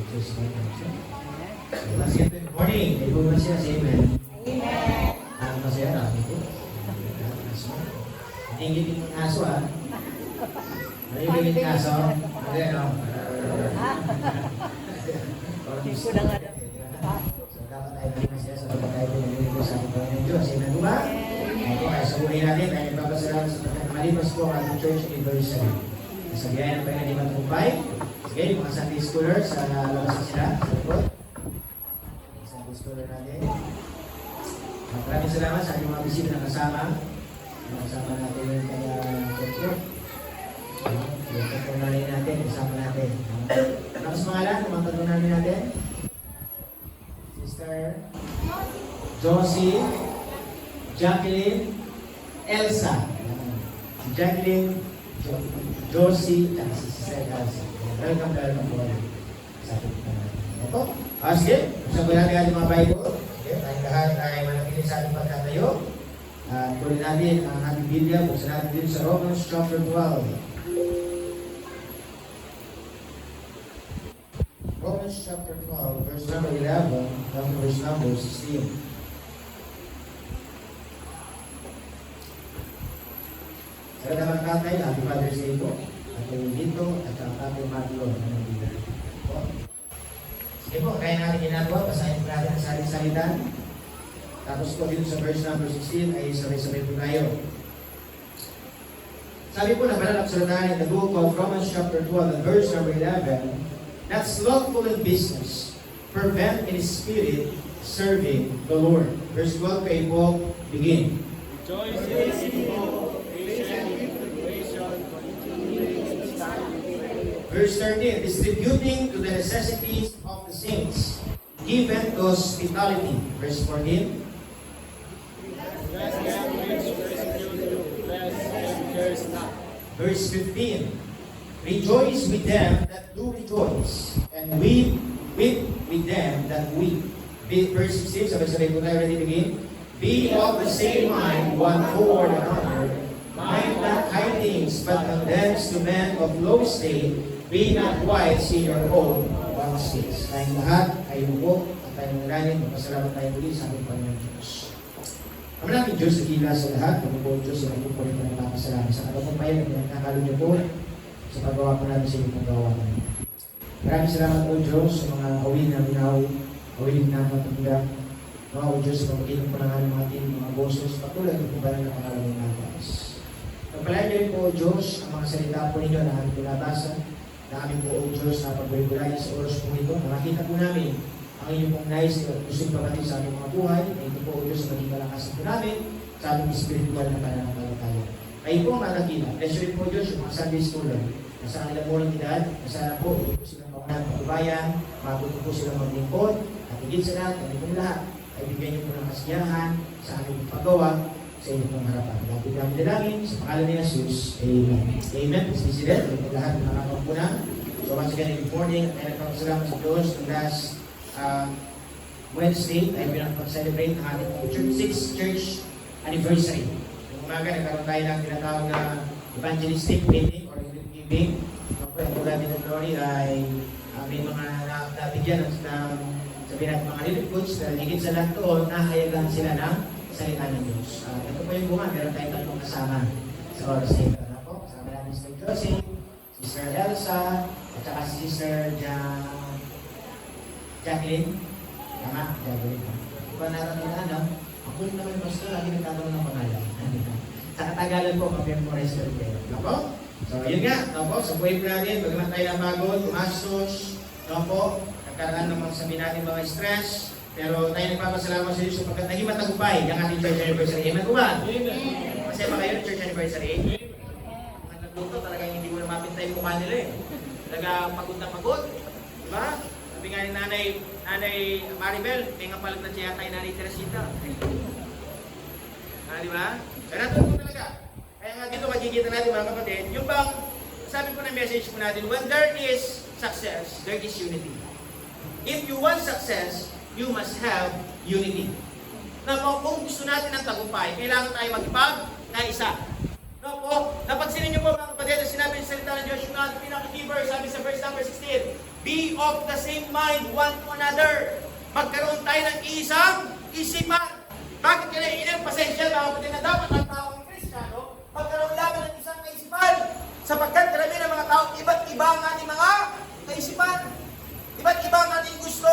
Good morning. May buwan siya sa amen. Amen. Ang masaya na ito. Ingit yung aso ha. Ingit yung aso. Okay, no? Gusto na nga daw. So, dapat tayo na siya sa pagkakay ko ng ito sa ating Panginoon Diyos. Amen po ba? Ito ay sabuhay natin. Tayo nagpapasalamat sa pagkakamalipas po ang ating church anniversary. Sa biyaya ng Panginoon Diman Tumpay. Sige, yung mga Sunday schoolers, labas na sila sa likod. Sunday schooler natin. Maraming salamat sa ating mga bisita na kasama. Kasama natin yung kaya church group. Yung pagpunalin natin, kasama natin. Ano sa pangalan? Ang pagpunalin natin? Sister Josie, Jacqueline, Elsa. Si Jacqueline, Josie, at si Sister Elsa. Welcome po sa ating pangalan. Ito. Sige, sabi natin ating mga Bible. Okay, tayong lahat ay manatili sa ating pagkatayo. Tuloy natin ang ating Biblia. Buksan natin dito sa Romans chapter 12. Romans chapter 12, verse number 11, and verse number 16. Sa naman tatay, Happy Father's Day po. At yung dito, at ang tatay Marlon. Sige po, kaya natin ginagawa. Basahin po natin ang salitan. Tapos po dito sa verse number 16 ay sabay-sabay po tayo. Sabi po na banal aksalatan in the book of Romans chapter 12 and verse number 11, not slothful in business, fervent in spirit, serving the Lord. Verse 12 kayo po, begin. Rejoice in hope, patient in tribulation, continuing in faith. Verse 13, distributing to the necessities of the saints, given to hospitality. Verse 14, Bless them which persecute you, bless and curse not. verse 15, rejoice with them that do rejoice, and weep with them that weep. Verse 16, sabay-sabay po tayo, ready begin. Be of the same mind one toward another, mind not high things, but condemns to men of low state, be not wise in your own states. Tayong lahat ay upo at tayong nanggaling, magpasalamat tayo muli sa ating Panginoon Diyos. Ang namin Diyos sa kila sa lahat, kami po Diyos sa po rin ng papasalamat sa katapumpayan na pinagkakalo niyo po sa paggawa po namin sa inyong paggawa namin. Maraming salamat po Diyos sa mga awin na minaw, awin na matunda. Mga o Diyos, pagpagkilang po ng aming mga ating mga boses, patuloy po ba ng pangalan ng natas. Pagpalain niyo rin po o Diyos ang mga salita po ninyo na aming pinabasa, na aming po o Diyos na pagbulay sa oras po ito. Nakakita po namin ang inyong pong nais at gusto pagpatid sa aming mga buhay, na ito po o Diyos na maging kalakasan po namin sa aming spiritual na pananampalataya. Kayo po ang nakakita. Bless rin po Diyos yung mga Sunday schooler. Nasa kanilang murang edad, nasana po, ito po silang mga pagbabayan, matuto po silang maglingkod, at higit sa lahat, kami pong lahat, ay bigyan niyo po ng kasiyahan sa aming paggawa sa inyong pong harapan. Lapit namin dalangin sa pangalan ni Jesus. Amen. Amen. Please be seated. Ito lahat ng nakakapag po na. So once again, good morning. At nagpapasalamat sa Diyos ng last Wednesday, tayo pinag-celebrate ng ating church anniversary. Yung umaga, nagkaroon tayo ng tinatawag na evangelistic meeting or giving. Ang tulad ng glory ay may mga nabigyan ng sabihin natin mga relief goods na higit sa lahat doon, nahayagan sila ng salita ng Diyos. Ito po yung bunga, meron tayong tatlong kasama sa oras na ito. Kasama natin Sister Josie, Sister Elsa, at saka si Sister Jacqueline. Tama? Jacqueline. Kung natin ano, ako yung naman yung pastor, lagi nagtatanong ng pangalan. Sa katagalan po, mapemorize ko rin. Ako? So, yun nga. Ako, sa buhay po natin, bagaman tayo na bago, tumastos, ako, nagkaroon ng mga sabihin natin mga stress, pero tayo nagpapasalamat sa Diyos sapagkat naging matagumpay ang ating church anniversary. Amen ko ba? Masaya ba kayo ng church anniversary? Mga nagluto, talagang hindi mo na mapintay yung mukha nila eh. Talaga pagod na pagod. Diba? Sabi nga ni Nanay Maribel, may nga palag na siya kay Nanay Teresita. Diba? Pero natin po talaga. Kaya nga dito makikita natin mga kapatid, yung bang, sabi po na message po natin, when there is success, there is unity. If you want success, you must have unity. Na po, kung gusto natin ng tagumpay, kailangan tayo magpag-kaisa. No po, napansinin niyo po mga kapatid, sinabi sa salita ng Diyos, yung pinaka-key verse, sabi sa verse number 16, Be of the same mind one to another. Magkaroon tayo ng isang isipan. Bakit kaya in-emphasize yan, mga kapatid, na dapat ang taong Kristiyano magkaroon lamang ng isang kaisipan? Sapagkat karamihan ng mga tao, iba't iba ang ating mga kaisipan. Iba't iba ang ating gusto.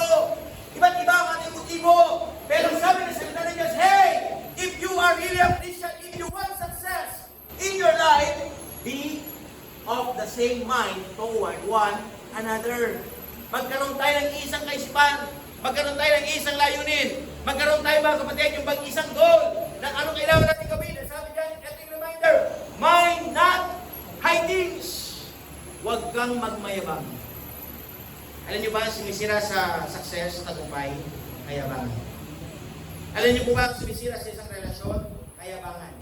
Iba't iba ang ating motibo. Pero sabi ng salita ng Diyos, hey, if you are really a Christian, if you want success in your life, be of the same mind toward one another. Magkaroon tayo ng isang kaisipan. Magkaroon tayo ng isang layunin. Magkaroon tayo, mga kapatid, yung isang goal na ano kailangan natin gawin. Sabi dyan, ating reminder, mind not high things. Huwag kang magmayabang. Alam niyo ba, sumisira sa success, tagumpay, kayabangan. Alam niyo po ba, sumisira sa isang relasyon, kayabangan.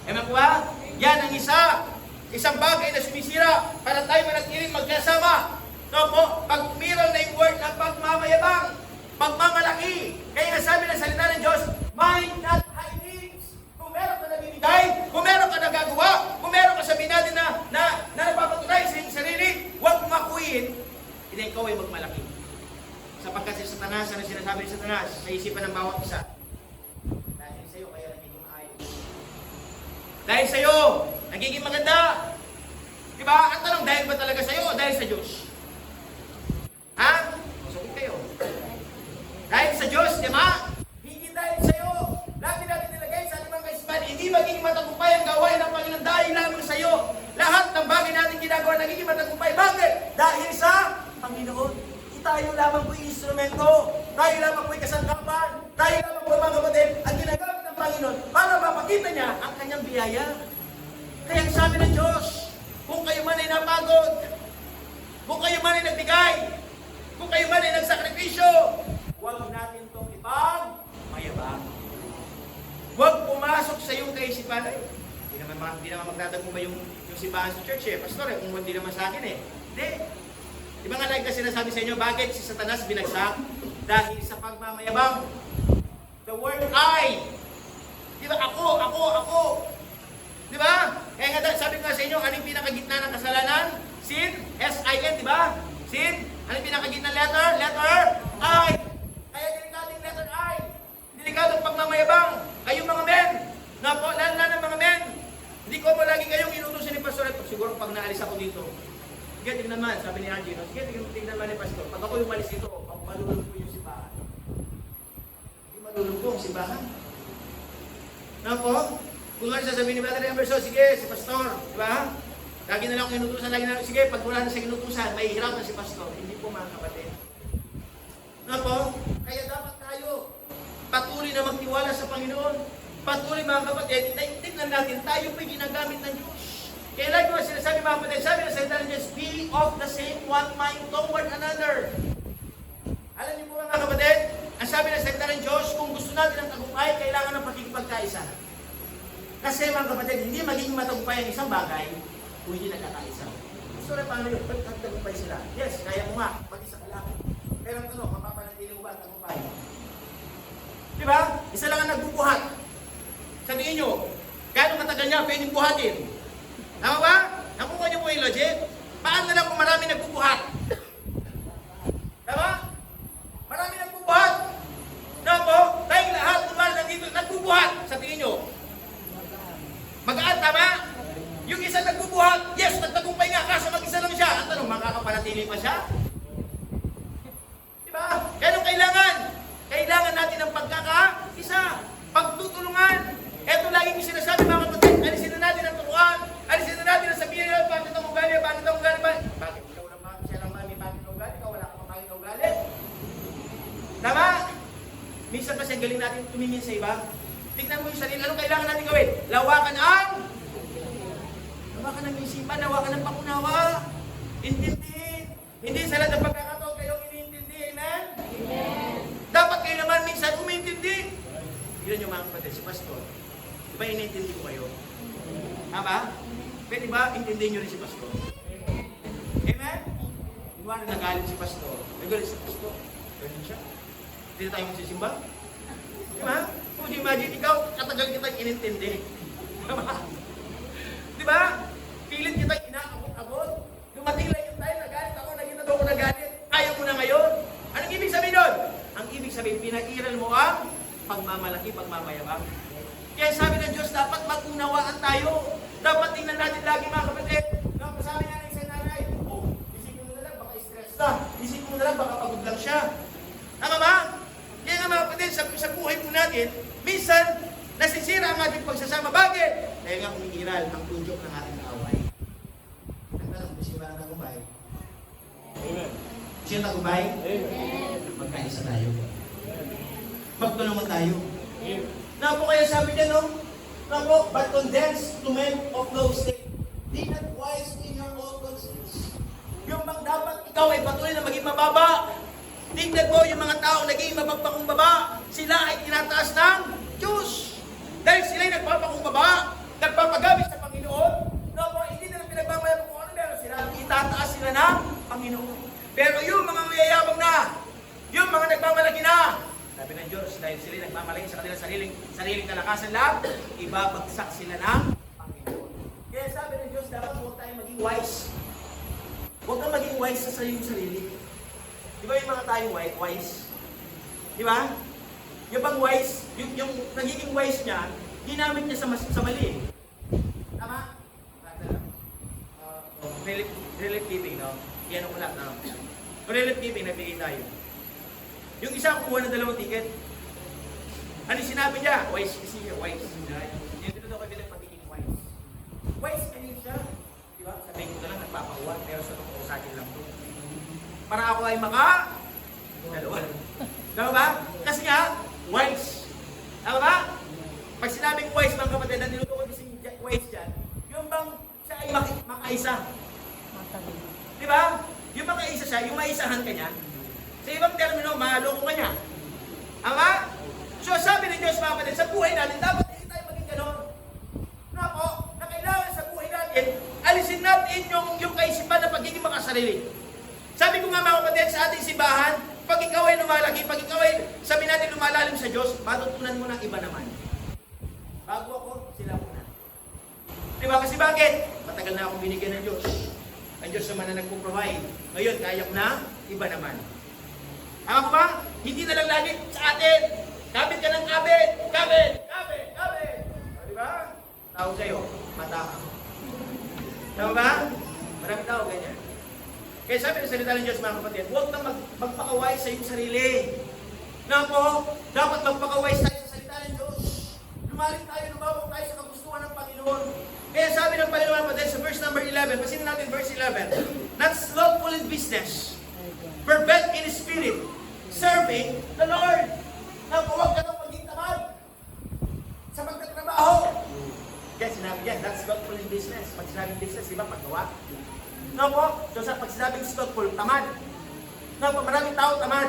Amen po ba? Yan ang isang bagay na sumisira para tayo manatiling magkasama. So po, pag umiral na yung word ng pagmamayabang, pagmamalaki. Kaya nga sabi ng salita ng Diyos, mind not high things. Kung meron ka nabibigay, kung meron ka nagagawa, kung meron ka sabihin natin na napapatunay sa iyong sarili, huwag mong akuin, hindi ikaw ay magmalaki. Sapagkat si Satanas, ano sinasabi ni Satanas sa isipan ng bawat isa? Dahil sa iyo, kaya nagiging maayos. Dahil sa iyo, nagiging maganda. Diba? Ang tanong, dahil ba talaga sa iyo o dahil sa Diyos? Ha? Sagot kayo. Dahil sa Diyos, di ba? Hindi dahil sa iyo. Lagi natin nilagay sa ating mga kaisipan, hindi magiging matagumpay ang gawain ng Panginoon dahil lamang sa iyo. Lahat ng bagay natin ginagawa nagiging matagumpay. Bakit? Dahil sa Panginoon. Tayo lamang po yung instrumento. Tayo lamang po yung kasangkapan. Tayo lamang po, mga kapatid, ang ginagamit ng Panginoon para mapakita niya ang kanyang biyaya. Kaya ang sabi ng Diyos, kung kayo man ay napagod, kung kayo man ay nagbigay, kung kayo man ay nagsakripisyo, huwag natin itong ipagmayabang. Huwag pumasok sa iyong kaisipan. Ay, hindi naman magtatagumpay yung simbahan sa church eh. Pastor, kung hindi naman sa akin eh. Hindi. Di ba nga like na sinasabi sa inyo, bakit si Satanas binagsak? Dahil sa pagmamayabang. The word I. Di ba? Ako. Di ba? Kaya nga sabi ko nga sa inyo, anong pinakagitna ng kasalanan? Sin. S-I-N, di ba? Sin. Anong pinakagitna letter? Letter I. Kaya delikadong letter I. Delikadong pagmamayabang. Kayong mga men. Na po, lalo na ng mga men. Hindi ko mo lagi kayong inutusin ni Pastor. Siguro pag naalis ako dito. Sige, tignan naman, sabi ni Angie, no? Sige, tignan naman ni Pastor. Pag ako umalis dito, malulog po yung simbahan. Hindi malulog po ang simbahan. Na po? Kung ano sasabihin ni Brother Emerson, sige, si Pastor, di ba? Lagi na lang akong inutusan, lagi na lang, sige, pag wala na sa inutusan, may hirap na si Pastor. Hindi po, mga kapatid. Na po? Kaya dapat tayo patuloy na magtiwala sa Panginoon. Patuloy, mga kapatid, tignan natin, tayo po'y ginagamit ng Diyos. Kaya lagi mo sinasabi, mga kapatid, sabi na sa salita ng Diyos, be of the same one mind toward another. Alam niyo po mga kapatid, ang sabi na sa salita ng Diyos, kung gusto natin ang tagumpay, kailangan ng pakikipagkaisa. Kasi mga kapatid, hindi magiging matagumpay ang isang bagay kung hindi nagkakaisa. Gusto na paano yung pagtagumpay sila? Yes, kaya mo nga, pag-isa ka lang. Pero ang tanong, mapapanatili mo ba ang tagumpay? Diba? Isa lang ang nagbubuhat. Sabihin nyo, gano'ng katagal niya pwedeng buhatin? Tama ba? Nakuha niyo po yung logic? Paano na lang kung marami nagbubuhat? Tama? Marami nagbubuhat. No po? Tayong lahat, tumal nandito, nagbubuhat. Sa tingin nyo? Magaan, tama? Yung isa nagbubuhat, yes, nagtagumpay nga, kaso mag-isa lang siya. Ang tanong, makakapanatili pa siya? Diba? Kaya kailangan? Kailangan natin ng pagkakaisa. Pagtutulungan. Ito lagi yung sinasabi, mga kapatid. Alisin na natin ang turuan. Alisin na natin ang sabihin nila, bakit ang ugali, bakit ang ugali, bakit ikaw lang, siya lang mami, bakit ang ugali, ikaw wala kang makain ang ugali. Tama? Minsan kasi galing natin tumingin sa iba. Tignan mo yung sarili, anong kailangan natin gawin? Lawakan ng isipan, lawakan ng pangunawa. Intindihin. Hindi sa lahat ng pagkakataon kayong iniintindi. Amen? Amen. Dapat kayo naman minsan umintindi. Yun yung mga kapatid, si Pastor. Di ba iniintindi ko kayo? Tama? Pwede ba intindihin nyo rin si Pastor? Amen? Di ba nagalit si Pastor? Nagalit si Pastor? Ganyan siya. Hindi na tayo magsisimba? Di ba? Kung imagine, ikaw, katagal kitang inintindi. Di ba? Pilit kitang inaabot-abot. Dumating lang yung time, nagalit ako, naging na daw ko nagalit. pinag-iral mo ang pagmamalaki, pagmamayabang. Kaya sabi ng Diyos, dapat mag-unawaan tayo. Dapat tingnan natin lagi mga kapatid. Sabi nga ng isang nanay, isipin mo na lang, baka stress na. Isipin mo na lang, baka pagod lang siya. Tama ba? Kaya nga mga kapatid, sa buhay po natin, minsan, nasisira ang ating pagsasama. Bakit? Dahil nga umiiral ang tunjok ng ating away. Ang tanong, sino ba ang tagumpay? Amen. Sino tagumpay? Amen. Magkaisa tayo. Magtulungan tayo. Amen. Na po kaya sabi niya, no? Na po, but condemns to men of low state. Be not wise in your own conceits. Yung bang dapat ikaw ay patuloy na maging mababa. Tingnan mo yung mga tao naging mapagpakumbaba. Sila ay tinataas ng Diyos. Dahil sila ay nagpapakumbaba, nagpapagamit sa Panginoon. No po, hindi na pinagmamayabang kung ano meron sila. Itataas sila ng Panginoon. Pero yung mga mayayabang na, yung mga nagmamalaki na, sabi ng Diyos, dahil sila nagmamalaki sa kanilang sariling kalakasan lang, ibabagsak sila ng Panginoon. Kaya sabi ng Diyos, dapat huwag tayong maging wise. Huwag kang maging wise sa sarili. Di ba yung mga tayong wise? Di ba? Yung bang wise, yung nagiging wise niya, ginamit niya sa mali. Tama? Relief giving, no? Yan ang ulat, no? Relief giving, nagbigay tayo. Yung isa kukuha ng 2 ticket. Ano sinabi niya? Wise kasi siya, wise. Yung tinutukoy bilang pagiging wise. Wise kanina siya. Di ba? Sabihin ko na lang, nagpapauwa, pero sa totoo sa akin lang to. Para ako ay dalawa. Tama ba? Kasi nga, wise. Tama ba? Pag sinabing wise, mga kapatid, na tinutukoy kasi wise dyan, yung bang siya ay makaisa. Di ba? Yung makaisa siya, yung maisahan ka niya, sa ibang termino, maloko ka niya. Ama? So sabi ng Diyos mga kapatid, sa buhay natin, dapat hindi tayo maging gano'n. Na po, na kailangan sa buhay natin, alisin natin yung kaisipan na pagiging makasarili. Sabi ko nga mga kapatid, sa ating simbahan, pag ikaw ay lumalaki, pag ikaw ay sabi natin lumalalim sa Diyos, matutunan mo ng iba naman. Bago ako, sila muna. Diba? Kasi bakit? Matagal na akong binigyan ng Diyos. Ang Diyos naman na nagpo-provide. Ngayon, kaya ko na, iba naman. Tama ko ba? Hindi na lang lagi sa atin. Kabit ka ng kabit. Kabit. O, diba? Tawag sa'yo, mata ka. Tama ba? Maraming tao ganyan. Kaya sabi ng salita ng Diyos mga kapatid, huwag kang magpakaway sa iyong sarili. Na po, dapat magpakaway tayo sa salita ng Diyos. Lumalim tayo, lumabog tayo sa kagustuhan ng Panginoon. Kaya sabi ng Panginoon mga kapatid sa verse number 11, pasin natin verse 11, not slothful in business, fervent in spirit, serving the Lord. Na po, huwag ka nang maging tamad sa pagtatrabaho. Yan, sinabi yan, that's slothful in business. Pag sinabing business, iba paggawa. No po, so sa pag sinabing slothful, tamad. No po, maraming tao tamad.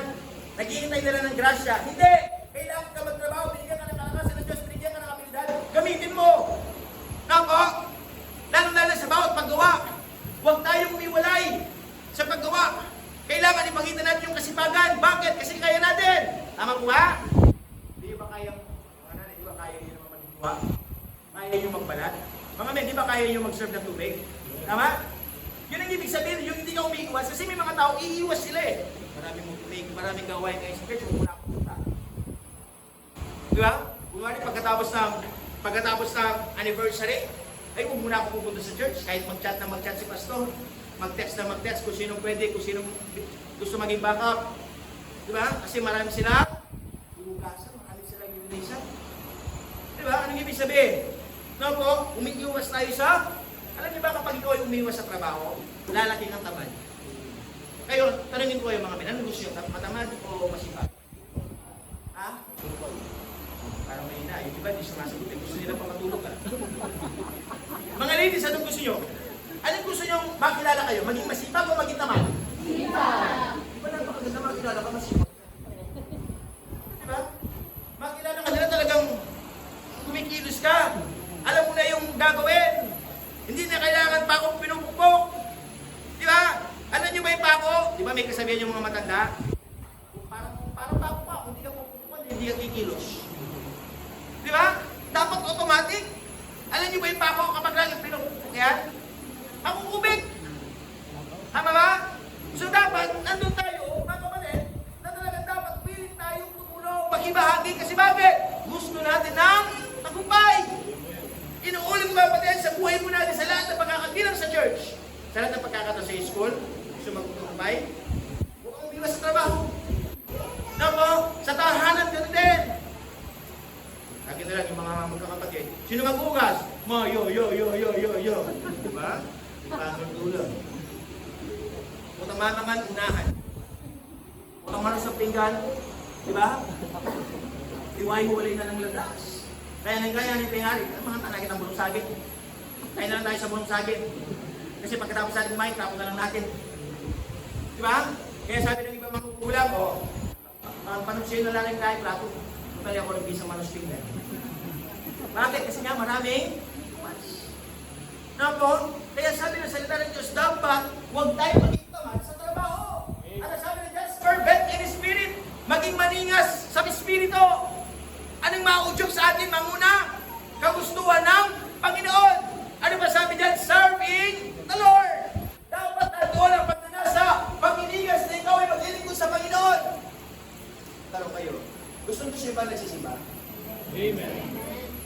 Naghihintay nila ng grasya. Hindi! Kailangan ka magtrabaho, binigyan ka ng kalakasan ng Diyos, binigyan ka ng abilidad. Gamitin mo! No po, lalo-lalo sa bawat paggawa. Huwag tayong umiwalay sa paggawa. Kailangan ipakita natin yung kasipagan. Bakit? Kasi kaya natin. Tama po ba? Di ba kaya, mga nanay, di ba kaya nyo naman magagawa? Kaya nyo magbalat? Mga men, di ba kaya nyo mag-serve ng tubig? Tama? Yun ang ibig sabihin, yung hindi ka umiiwas. Kasi may mga tao, iiwas sila eh. Maraming tubig, maraming gawain kayo sa church, huwag mo na ako punta. Di ba? Kunwari, pagkatapos ng anniversary, ay huwag mo na ako pupunta sa church. Kahit mag-chat na mag-chat si pastor, mag-text na mag-text kung sinong pwede, kung sinong gusto maging backup. Di ba? Kasi marami sila hugasan, marami sila lilinisan. Di ba? Anong ibig sabihin? No po, umiiwas tayo sa, alam niyo ba kapag ikaw ay umiiwas sa trabaho, lalaki ng tamad. Kayo, tanungin ko kayo mga men, anong gusto nyo? Matamad o masipag? Ha? Parang may ina, yung iba di sumasagot, gusto nila pa matulog ka. Mga ladies, anong gusto nyo? Anong gusto nyo makilala kayo? Maging masipag o maging tamad? Masipag! Diba napakaganda makilala ka masipag? Diba? Makilala ka nila talagang kumikilos ka. Alam mo na yung gagawin. Hindi na kailangan pa akong pinupupok. Diba? Alam nyo ba yung pako? Diba may kasabihan yung mga matanda? Parang pako pa. Kung hindi ka pupupok, hindi ka kikilos. Diba? Dapat automatic. Alam nyo ba yung pako kapag lang yung pinupupok yan? Ako kubit. Tama ba? So dapat, nandun tayo, mga kapatid, na talagang dapat willing tayong tumulong. maging bahagi. Kasi bakit? Gusto natin ng tagumpay. Inuulit ko ba pati sa buhay mo natin sa lahat ng pagkakabilang sa church, sa lahat ng pagkakataon sa school, gusto magtagumpay, huwag kang biwas sa trabaho. Nako, sa tahanan gano'n din. Nakita lang yung mga magkakapatid. Sino maghugas? Yo. Diba? Ipasok dulo. Kung naman unahan. Kung naman sa pinggan, diba? Iwahiwalay na ng landas. Kaya nang kaya ni Pingari, mga tanakit ang bulong sagit. Kaya na lang tayo sa bulong sagit. Kasi pagkatapos natin kumain, tapos na lang natin. Diba? Kaya sabi ng iba makukulang, panusiyo na lang yung kahit plato. Kaya ako nagbisang manusking na. Bakit? Kasi nga maraming mas. Napo, kaya sabi ng salita ng Diyos, dapat huwag tayo maging tamad sa trabaho. Ano sabi ng Diyos? Fervent in spirit. Maging maningas sa espiritu. Anong maudyok sa atin, manguna? Kagustuhan ng Panginoon. Ano ba sabi dyan? Serving the Lord. Dapat nandoon ang pagnanasa, paginigas na ikaw ay maglilingkod sa Panginoon. Tanong kayo, gusto niyo ba nagsisimba? Amen.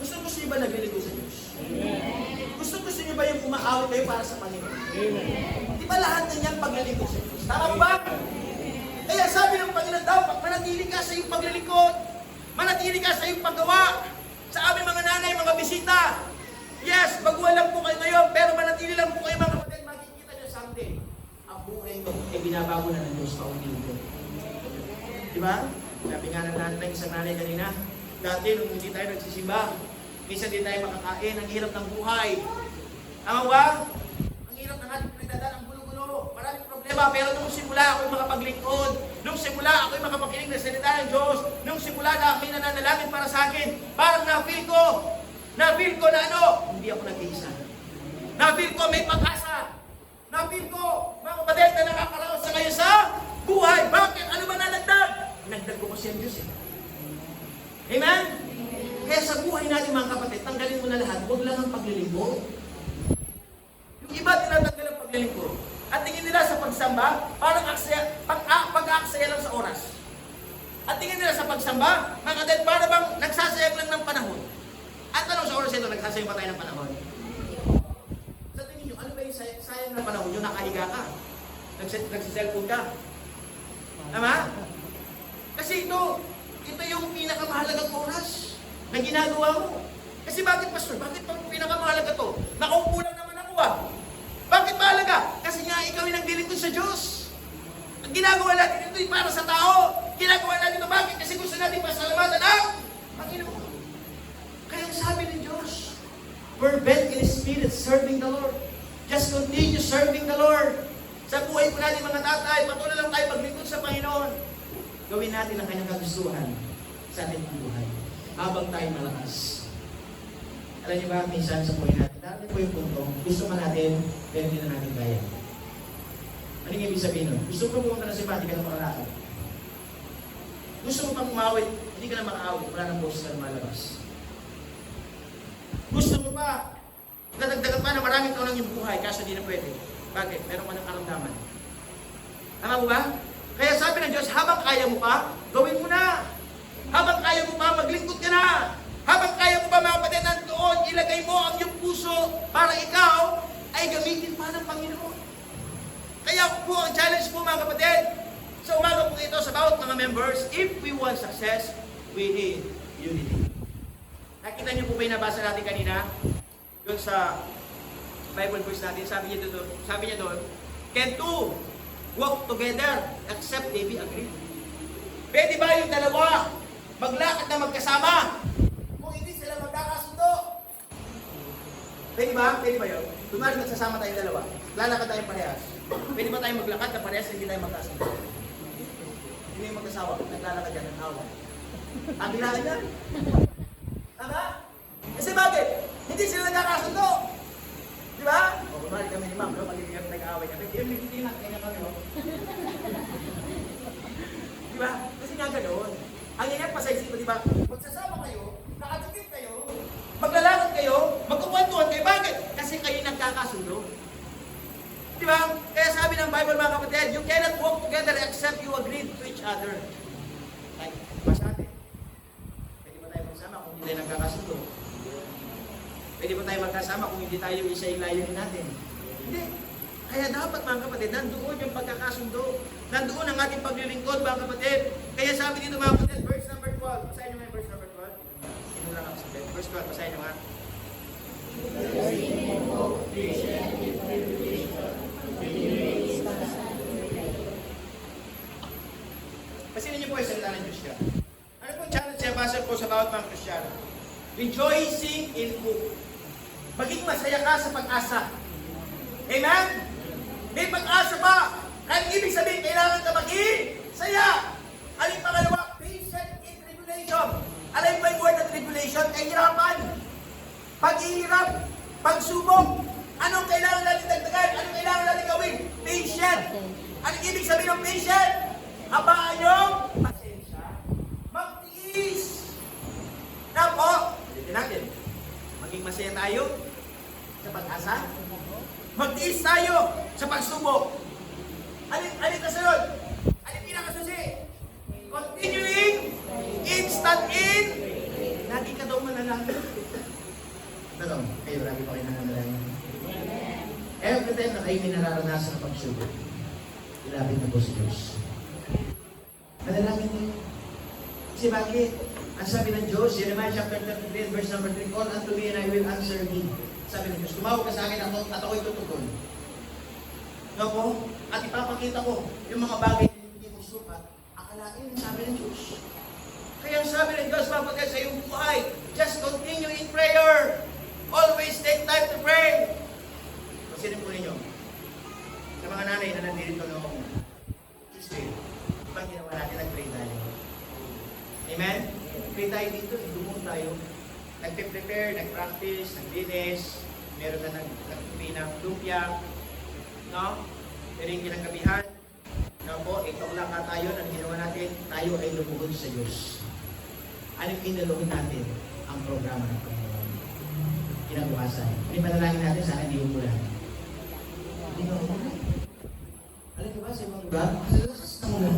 Gusto niyo ba naglilingkod sa Diyos? Amen. Gusto niyo ba yung kumaawit kayo para sa Panginoon? Amen. Di ba lahat na yan paglilingkod sa Diyos? Tama ba? Kaya sabi ng Panginoon dapat manatili ka sa iyong paglilingkod. Manatili ka sa iyong paggawa. Sa aming mga nanay, mga bisita. Yes, baguhan lang po kayo ngayon, pero manatili lang po kayo mga kapatid. Makikita niyo someday. Ang buhay nyo ay binabago na ng Diyos paulit-ulit. Di ba? Sabi nga ng isang nanay kanina, dati nung hindi tayo nagsisimba, minsan hindi tayo makakain, ang hirap ng buhay. Tama ba? Ang hirap ng ating pinagdadaan, ang gulo-gulo. Maraming problema, pero nung simula ako'y makapaglingkod, nung simula ako'y makapakinig ng salita ng Diyos, nung simula na ako'y nananalangin para sa akin, parang na-feel ko na hindi ako nag-iisa. Na-feel ko may pag-asa. Na-feel ko, mga kapatid, na nakakaraos sa kayo sa buhay. Bakit? Ano ba nalagdag? Nagdag ko kasi ang Diyos eh. Amen? Kaya sa buhay natin mga kapatid, tanggalin mo na lahat, huwag lang ang paglilingkod. Yung iba tinatanggal ang paglilingkod. At tingin nila sa pagsamba, parang pag-aaksaya lang sa oras. At tingin nila sa pagsamba, mga kapatid, para bang nagsasayang lang ng panahon. At tanong sa oras ito, nagsasayang ba tayo ng panahon? Sa tingin nyo, ano ba yung sayang ng panahon? Yung nakahiga ka. Nagsiselfone ka. Tama? Kasi ito yung pinakamahalagang oras na ginagawa mo. Kasi bakit, Pastor? Bakit pinakamahalaga to? Nakaupo lang naman ako Bakit mahalaga? Kasi nga ikaw ay naglilingkod sa Diyos. Ang ginagawa natin ito ay para sa tao. Ginagawa natin ito bakit? Kasi gusto natin pasalamatan ang Panginoon. Kaya sabi ng Diyos, fervent in spirit, serving the Lord. Just continue serving the Lord. Sa buhay po natin mga tatay, patuloy lang tayo maglingkod sa Panginoon. Gawin natin ang kanyang kagustuhan sa ating buhay habang tayo malakas. Alam niyo ba, minsan sa buhay natin, darating po yung punto, gusto man natin, pero hindi na natin kaya. Ano yung ibig sabihin nun? Gusto mo pumunta na si Pati, ka na makalakad. Gusto mo pang umawit, hindi ka na makaawit, wala nang boses na lumalabas. Gusto mo pa, nadagdagan pa na maraming taon ng iyong buhay, kaso hindi na pwede. Bakit? Meron ka ng karamdaman. Tama mo ba? Kaya sabi ng Diyos, habang kaya mo pa, gawin mo na. Habang kaya mo pa, maglingkod ka na. Habang kaya mo pa, mga kapatid, nandoon, ilagay mo ang iyong puso para ikaw ay gamitin pa ng Panginoon. Kaya po ang challenge po mga kapatid, sa umaga po ito sa bawat mga members, if we want success, we need unity. Nakita niyo po ba yung nabasa natin kanina? Doon sa Bible verse natin, sabi niya doon, can two walk together except they be agreed? Pwede ba yung dalawa maglakad na magkasama kung hindi sila magkakasundo? Pwede ba? Pwede ba yun? Kunwari nagsasama tayong dalawa, lalakad tayong parehas. Pwede ba tayong maglakad na parehas hindi tayo magkasundo? Hindi yung magkasawa, naglalakad yan ng awa. Ang bilahan yan. Tama? Kasi bakit? Hindi sila nagkakasundo. Di ba? O, kunwari kami ni Ma'am, magiging nag-aaway kami. Yun, hindi na, kaya kami. Di ba? Kasi nga ganoon. Ang ingat pa sa isip, di ba? Magsasama kayo, nakatikip kayo, maglalakad kayo, magkukwentuhan kayo. Bakit? Kasi kayo nagkakasundo. Di ba? Kaya sabi ng Bible mga kapatid, you cannot walk together except you agree to each other. Like, masyate. Pwede ba tayo magkasama kung hindi tayo isa yung layunin natin? Hindi. Kaya dapat mga kapatid, nandoon yung pagkakasundo. Nandoon ang ating paglilingkod mga kapatid. Kaya sabi dito mga kapatid, verse number 12. Basahin nyo nga yung verse number 12. Sino lang ako sabihin? Verse 12, basahin nyo nga. Pasinin niyo po yung salita ng Diyos yan. Ano pong challenge niya basa po sa bawat mga Kristiyano? Rejoicing in hope. Maging masaya ka sa pag-asa. Amen? May pag-asa ba? Ang ibig sabihin, kailangan ka maging saya. Aling pangalawa, patient in tribulation. Alam ba yung word na tribulation? Kahirapan. Paghihirap. Pagsubok. Anong kailangan natin dagdagan? Anong kailangan natin gawin? Patient. Anong ibig sabihin ng patient? Habaan yung pasensya. Magtiis. Na po, ulitin natin. Maging masaya tayo sa pag-asa. Magtiis tayo sa pagsubok. Alin kasunod? Alin pinakasusi? Continuing, instant in, lagi ka daw manalangin. Tanong, kayo lagi pa kayo nananalangin? Every time na kayo may nararanasan ng pagsubok, ilapit na po si Diyos. Manalangin niyo. Kasi bakit? Ang sabi ng Diyos, Jeremiah chapter 33, verse number 3, call unto me and I will answer thee. Sabi ng Diyos, tumawag ka sa akin at ako'y tutugon. No po? At ipapakita ko yung mga bagay na hindi mo sukat. Akalain ang sabi ng Diyos. Kaya ang sabi ng Diyos, mapagkat sa iyong buhay, just continue in prayer. Always take time to pray. Pasinin po ninyo. Sa mga nanay na nandito noong Tuesday, ibang ginawa natin, nag-pray tayo. Amen? Pray tayo dito, dumong tayo. Nag-prepare, nag-practice, naglinis, meron na nag-pray ng lumpia, no? Pero yung kinagabihan, no po, 8 o'clock ka tayo, ang ginawa natin, tayo ay lumuhod sa Diyos. Anong inaluhod natin? Ang programa ng Panginoon. Kinabukasan. Hindi panalangin natin, sana hindi umulan. Hindi ba umulan? Alam niyo ba sa ibang lugar? Kasi lakas ng ulan.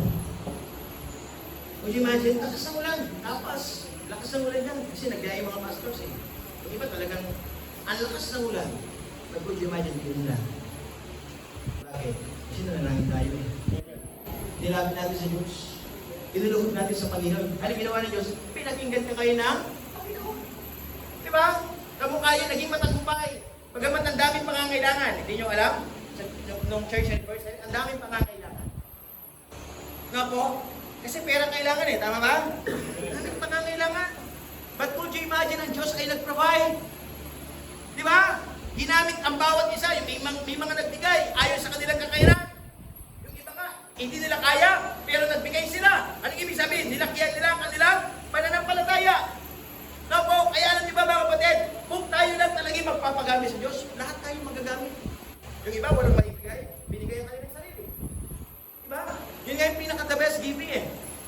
Would you imagine? Lakas ng ulan. Tapas. Lakas ng ulan yan. Kasi nagyaya yung mga pastors eh. Yung iba talagang, ang lakas ng ulan. But would you imagine, hindi umulan? Bakit? Kasi nanalangin tayo eh. Nilapit natin sa Diyos. Inuluhod natin sa Panginoon. Ano ginawa ng Diyos? Pinakinggan ka kayo ng Panginoon. Diba? Kamukha yun, naging matagumpay. Pagamat ang daming pangangailangan. Hindi nyo alam? Nung church anniversary, ang daming pangangailangan. Nga po? Kasi pera kailangan eh. Tama ba? Ang daming pangangailangan. But could you imagine ang Diyos ay nag-provide? Diba? Ginamit ang bawat isa. May mga nagbigay ayon sa kanilang kakayanan. Yung iba nga, hindi nila kaya, pero nagbigay sila. Anong ibig sabihin? Nilakyan nila ang kanilang pananampalataya. No po, kaya alam niyo ba mga kapatid, kung tayo lang talagang magpapagamit sa Diyos, lahat tayo magagamit. Yung iba, walang maibigay. Binigay ang kanilang sarili. Diba? Yun nga yung pinaka-the best giving eh.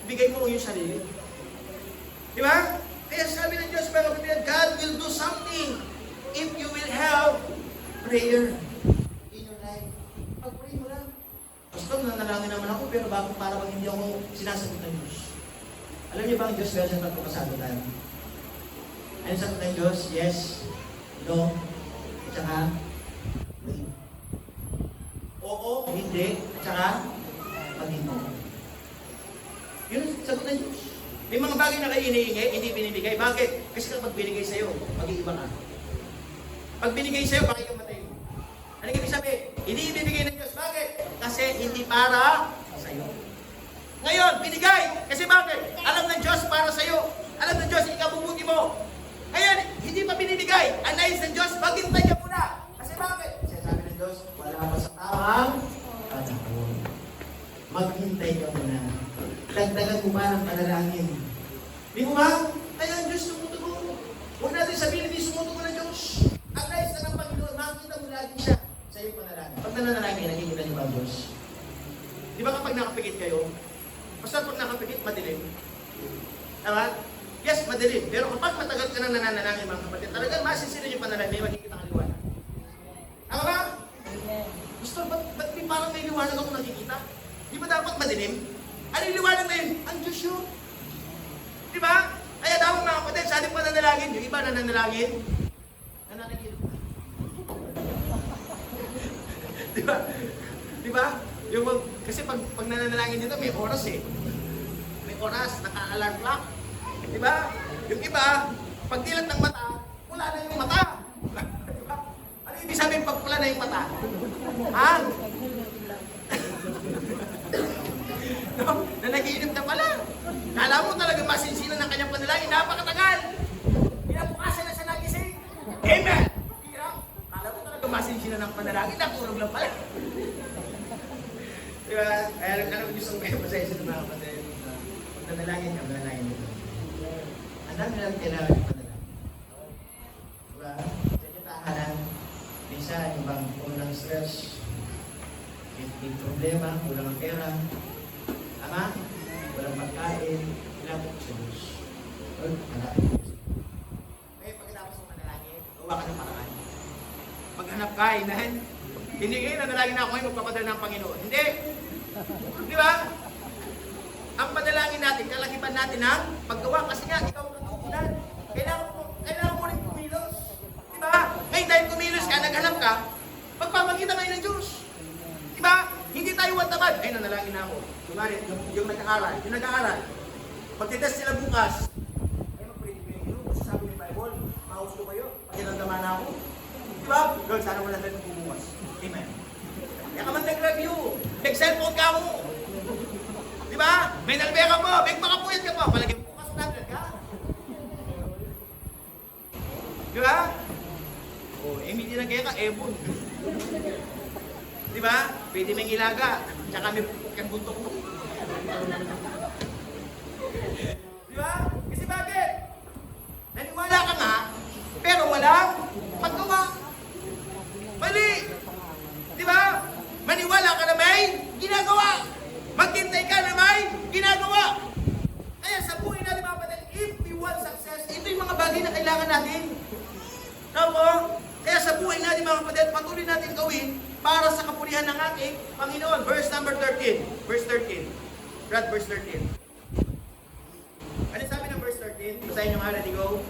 Ibigay mo yung sarili. Diba? Kaya sabi ng Diyos, mga kapatid, God will do something if you will have prayer in your life. Pag-pray mo lang. Pastor, nanalangin naman ako, pero bakit para bang hindi ako sinasagot ng Diyos? Alam niyo ba ang Diyos meron siya pagpapasagutan? Ano sagot ng Diyos? Yes, no, tsaka wait. Oo, hindi, tsaka pag-hindi. Yun ang sagot ng Diyos. May mga bagay na kayo iniingi, hindi binibigay. Bakit? Kasi kapag binigay sa'yo, mag-iiba ka. Pag binigay sa'yo, pakikamatay mo. Ano ibig sabihin? Hindi ibibigay ng Diyos. Bakit? Kasi hindi para sa'yo. Ngayon, binigay. Kasi bakit? Alam ng Diyos para sa'yo. Alam ng Diyos, ikabubuti mo. Ngayon, hindi pa binibigay. Ang nais ng Diyos, maghintay ka muna. Kasi bakit? Kasi sabi ng Diyos, wala pa sa tamang panahon. Maghintay ka muna. Dagdagan mo ba ng panalangin? Di mo ba? Kaya ang Diyos sumutugon. Huwag natin sabihin, hindi sumutugon ng Diyos. Ang nais na ng Panginoon, makikita mo lagi siya sa iyong panalangin. Pag nananalangin, nakikita niyo ba ang Diyos? Di ba kapag nakapikit kayo, basta pag nakapikit, madilim. Tama? Yes, madilim. Pero kapag matagal ka nang nananalangin, mga kapatid, talagang masisirin yung panalangin, may makikita kang liwanag. Tama ba? Gusto, ba't parang may liwanag ako nakikita? Di ba dapat madilim? Ano yung liwanag na yun? Ang Diyos yun. Di ba? Kaya dapat mga kapatid, sa ating pananalangin, yung iba nananalangin, Di ba? Di ba? Yung, kasi pag nananalangin dito, may oras eh. May oras, naka-alarm clock. Di ba? Yung iba, pag dilat ng mata, wala na yung mata. Di ba? Ano ibig sabihin pag wala na yung mata? Ha? No? Na nag-iinip na pala. Kala mo talaga masinsinan ng kanyang panalangin, napakatagal. Pinabukasan na siya nagising. Amen! Hirap. Kala mo talaga masinsinan ng panalangin, natulog lang pala. Diba? Kaya alam gusto ko kayo masaya sa mga kapatid. Pag nanalangin ka, manalangin mo. Ang dami lang kailangan yung panalangin. Diba? Sa inyo tahanan, minsan, yung bang kulang stress, may problema, kulang ang pera, ama, walang pagkain, ilapot sa Diyos. Malapit ko. Kaya pagkatapos ng manalangin, gawa ka ng paraan. Maghanap ka, inahin. Hindi kayo nanalangin na ako ngayon magpapadala ng Panginoon. Hindi! Di ba? Ang panalangin natin, kalakipan natin ang paggawa. Kasi nga, ikaw ang natutunan. Kailangan mo rin kumilos. Di ba? Ngayon dahil kumilos ka, naghanap ka, magpapakita kayo ng Diyos. Di ba? Hindi tayo wantamad. Ay, nanalangin na ako. Yung nag-aaral. Yung nag-aaral. Pagtitest sila bukas, ay mag-pray kayo. Kasi sabi ng Bible, maus ko kayo. Pakinandama na ako. Di ba? Lord, sana wala natin bubukas. Amen. Kaya ka man nag-review. Nag-cellphone ka mo. Di ba? May nalbeka mo. May makapuyat ka pa. Palagay bukas na ka. Di ba? O, hindi na kaya ka, ebon. Di ba? Pwede may ilaga. Tsaka may buntok mo. Di ba? Kasi bakit? Naniwala ka nga, pero walang paggawa. Mali! Di ba? Maniwala ka na may ginagawa. Maghintay ka na may ginagawa. Kaya sa buhay natin mga kapatid, if we want success, ito yung mga bagay na kailangan natin. Opo? Kaya sa buhay natin mga kapatid, patuloy natin gawin para sa kapulihan ng ating Panginoon. Verse number 13. Verse 13. Brad, verse 13. Ano sabi ng verse 13? Basahin nyo nga, ready, go.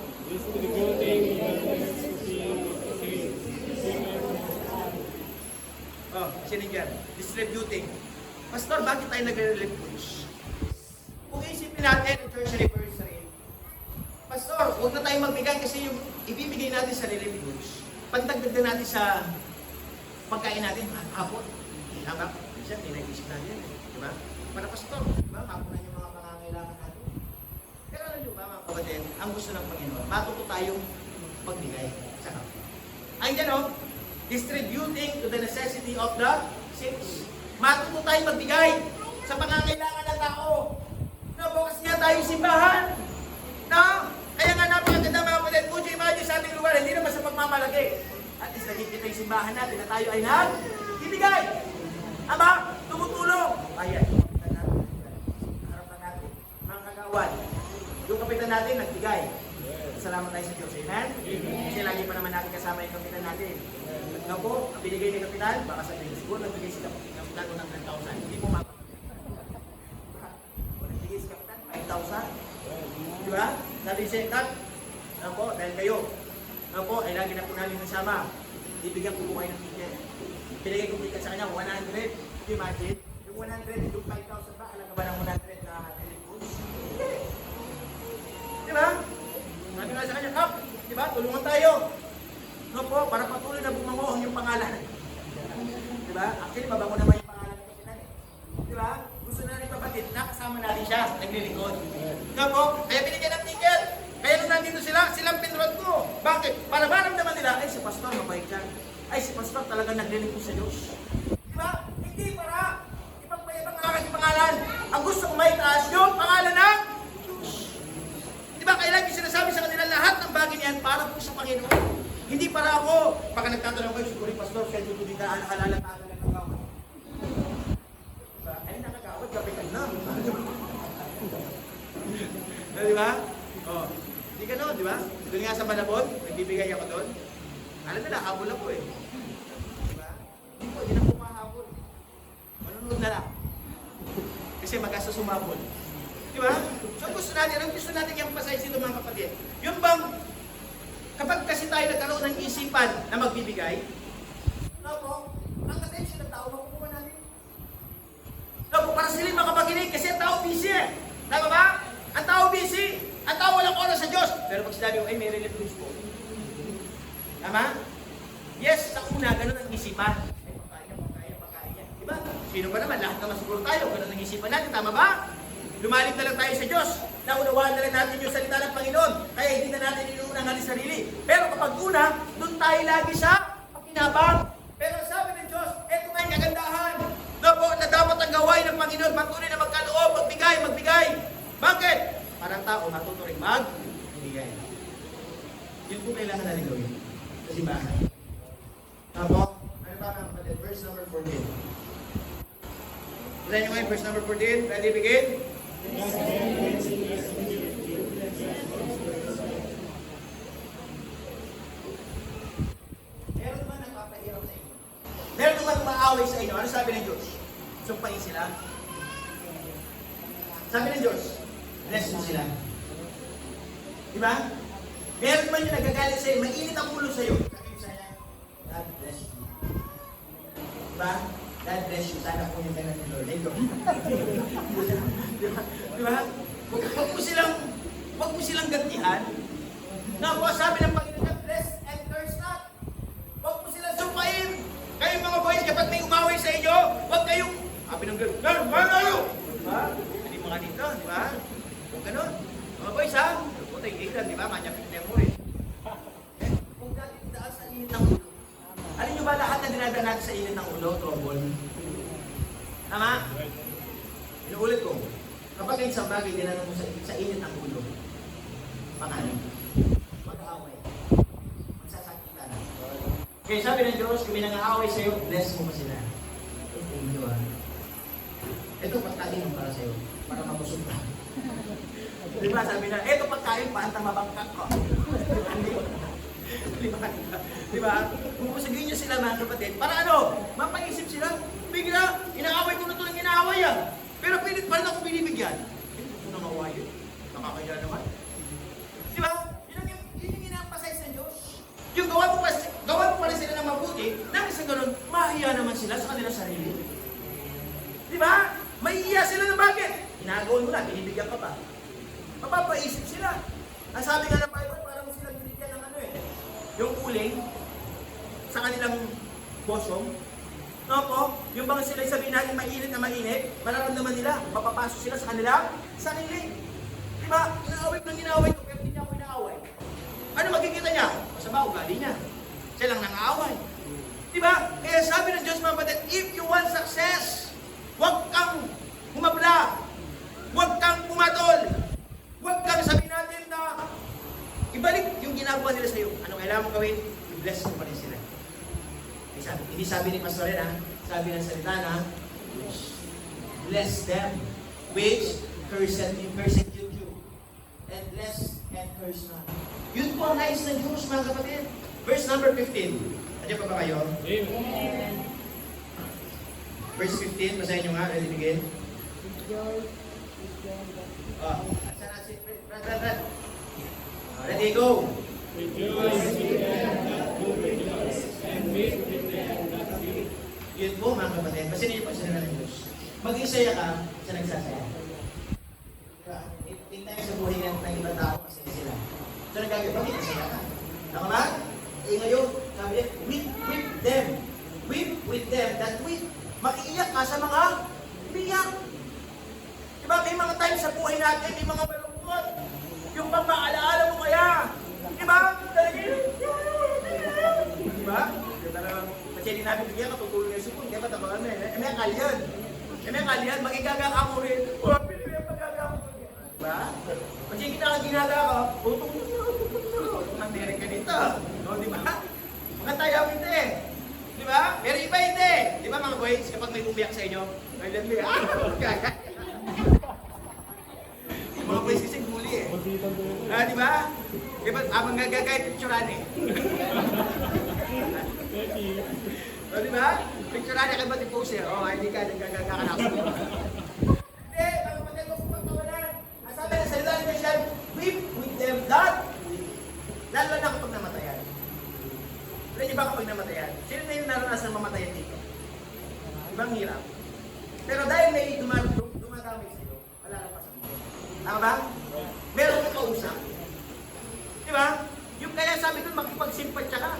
Oh, sino dyan? Distributing. Pastor, bakit tayo nagre-relief push? Kung isipin natin ang church anniversary, Pastor, huwag na tayong magbigay kasi yung ibibigay natin sa relief push, pantagdag na natin sa pagkain natin, hapon. Tama? Minsan, pinag-isip natin. Diba? Para Pastor, diba? Mapunan yung mga pangangailangan natin. Pero alam nyo ba, mga kapatid, ang gusto ng Panginoon, matuto tayong magbigay sa kapwa. Ay, dyan, oh, distributing to the necessity of the saints. Matuto tayo magbigay sa pangangailangan ng tao. No, bukas nga tayo simbahan. No? Kaya nga napakaganda mga kapatid. Kung imagine sa ating lugar, hindi naman sa pagmamalaki. At least nakikita yung simbahan natin na tayo ay nagbibigay. Ama, tumutulong. Ayan, kapitan natin. Harapan natin. Mga kagawan. Yung kapitan natin, nagbigay. Salamat tayo sa Diyos. Amen? Kasi lagi pa naman natin kasama yung kapitan natin. Ano po, ang binigay ni kapitan, baka sabihin, siguro nagbigay si kapitan ng 10,000. Hindi po mapapagay. Kung nagbigay si kapitan, 5,000. Di ba? Sabi si Kap, ano po, dahil kayo, ano po, ay lagi na po namin kasama. Ibigyan ko po kayo ng ticket. Pinigay ko ticket sa kanya, 100. Imagine, yung 100, yung 5,000 ba, alam ka ba ng 100 na telepoons? Di ba? Sabi nga sa kanya, Kap, di ba, tulungan tayo. No po, para patuloy na bumango ang yung pangalan. Di ba? Actually, mabango naman yung pangalan ng kapitan eh. Di ba? Gusto na rin kapatid na kasama natin siya, naglilingkod. No po, kaya binigyan ng ticket. Kaya nung nandito sila, silang pinroad ko. Bakit? Para maramdaman nila, ay si Pastor, mabait yan. Ay si Pastor talaga naglilingkod sa Diyos. Di ba? Hindi para ipagpayabang ang aking pangalan. Ang gusto ko maitaas yung pangalan ng Diyos. Di ba? Kaya lagi sinasabi sa kanila lahat ng bagay niyan para po sa Panginoon. Hindi para ako. Pagka nagtatanong kayo, siguro Pastor, kaya dito dito alala tayo ng kagawad. Diba? Ay, nakagawad, kapitan na. Di ba? Oh. Hindi ka no, di ba? Doon nga sa Malabon, nagbibigay ako doon. Alam nila, habol ako eh. Di ba? Hindi po, hindi na po mahabol. Manunod na lang. Kasi mag-asa sumabol. Di ba? So gusto natin, ang gusto natin yung pasayos dito mga kapatid. Yung bang, kapag kasi tayo nagkaroon ng isipan na magbibigay, no po, ang attention ng para sila makapakinig kasi ang tao busy eh. Tama ba? Ang tao busy. Ang tao walang oras sa Diyos. Pero pag sinabi mo, ay may relatives po. Tama? Yes, sa una, ganun ang isipan. Ay, pagkain yan. Diba? Sino ba naman? Lahat naman siguro tayo. Ganun ang isipan natin. Tama ba? Lumalim na lang tayo sa Diyos. Naunawaan na lang natin yung salita ng Panginoon. Kaya hindi na natin inuunang ang sarili. Pero kapag una, doon tayo lagi sa pakinabang. Pero sabi ng Diyos, eto nga yung kagandahan. Na dapat ang gawain ng Panginoon. Patuloy na magkaloob, magbigay. Bakit? Para ang tao matuturing magbigay. Yun po kailangan natin gawin. Sa simbahan. Tapos, ano pa mga kapatid? Verse number 14. Basahin nyo ngayon, verse number 14. Ready, begin? Meron naman nagpapahirap sa inyo. Meron naman maaway sa inyo. Ano sabi ng Diyos? Sumpain sila. Sabi ng Diyos, bless mo sila. Diba? Meron naman yung nagagalit sa'yo, mainit ang ulo sa'yo. Sabi mo sa'yo, God bless you. Diba? God bless you. Sana po yung kailan ni Lord. Diba? Huwag mo silang gantihan. Nakuha sabi ng Panginoon, bless and curse not. Huwag mo silang sumpain. Kayong mga boys, kapag may umaway sa inyo, huwag kayong, sabi ng girl, Lord, mahal kayo! Diba? Hindi mga dito, diba? Huwag ganun. Mga boys, ha? Puta yung ikan, diba? Manyapit na mo eh. Huwag natin daan sa init ng ulo. Alam nyo ba lahat na dinadaan natin sa init ng ulo, trouble? Tama? Inuulit ko. Kapag kayo isang bagay dinadaan mo sa init ng ulo, pangalan, mag-aaway, magsasakitan. Kaya sabi ng Diyos, kung may nang-aaway sa'yo, bless mo pa sila. Thank you, ha? Ito pagkain para sa'yo, para mabusog ka. Diba sabi na, ito pagkain pa, ang tamabangkak ko. Diba? Bubusagin niyo sila mga kapatid. Para ano? Mapaisip sila. Bigla, inaaway ko na ito ng inaaway yan. Pero pilit pa rin ako binibigyan. Hindi ko nang away yun. Nakakaya naman. Diba? Yun yung inaempasize ng Diyos. Yung gawa mo pa rin sila ng mabuti, nang isang ganun, mahiya naman sila sa kanilang sarili. Diba? Mahiya sila ng bakit? Ginagawin mo na, binibigyan ka pa. Mapapaisip sila. Ang sabi nga ng Bible, parang silang binigyan ng ano eh. Yung uling sa kanilang bosom. No po? Yung bang sila sabihin natin mainit na mainit, mararamdaman nila, mapapasok sila sa kanilang sarili. Diba? Inaaway ko, pero hindi niya ako inaaway. Ano makikita niya? Masama ugali niya. Siya lang nang-aaway. Diba? Kaya sabi ng Diyos mga kapatid, if you want success, huwag kang humabla. Huwag kang pumatol. Huwag kang sabihin natin na ibalik yung ginagawa nila sa iyo. Ano kailangan mong gawin? I-bless mo pa rin sila. Hindi sabi ni Pastor Ren, sabi ng salita na, bless them which persecute you. And bless and curse not. Yun po ang nais ng Diyos, mga kapatid. Verse number 15. Nandiyan pa ba kayo? Amen. Verse 15, basahin nyo nga, ready begin. Brad. Ready, go. Rejoice with them that do rejoice, and weep with them that weep. Yun po mga kapatid, pasinin niyo po sila ng Diyos. Mag-isaya ka sa nagsasaya. Diba? Tingnan sa buhay ng ibang tao kasi sila. So nagkagawin, bakit isaya ka? Tama ba? Eh ngayon, sabi niya, weep with them. Weep with them that weep. Makiiyak ka sa mga umiyak. Diba? May mga times sa buhay natin, may mga malungkot. Yung pang maalaala mo kaya. Diba? Diba? Kasi hindi namin bigyan, matutulong yung sipon. Kaya matabangan na eh. May kalian. Magigaga ka mo rin. O, pinili ang pagaga mo. Diba? Kasi kita ang ginaga ka, utong nandirin ka dito. No, diba? Makatayaw hindi eh. Diba? Pero iba hindi. Diba mga boys, kapag may umiyak sa inyo, may lamig. Mga boys kasi guli eh. Diba? Diba? Abang gagagay picturean eh. O, diba? Picturean eh, kayo i-post eh. O, hindi ka nagagaga ka na ako. Hindi, mga kapatid ko kung pagkawalan. Ang sabi na salita ni Michelle, weep with them that lalo na kapag namatayan. Alam niyo ba kapag namatayan? Sino na yung naranasan ng mamatayan dito? Ibang hirap. Pero dahil may Tama ba? Meron kang kausap. Di ba? Yung kaya sabi doon, makipagsimpatya ka.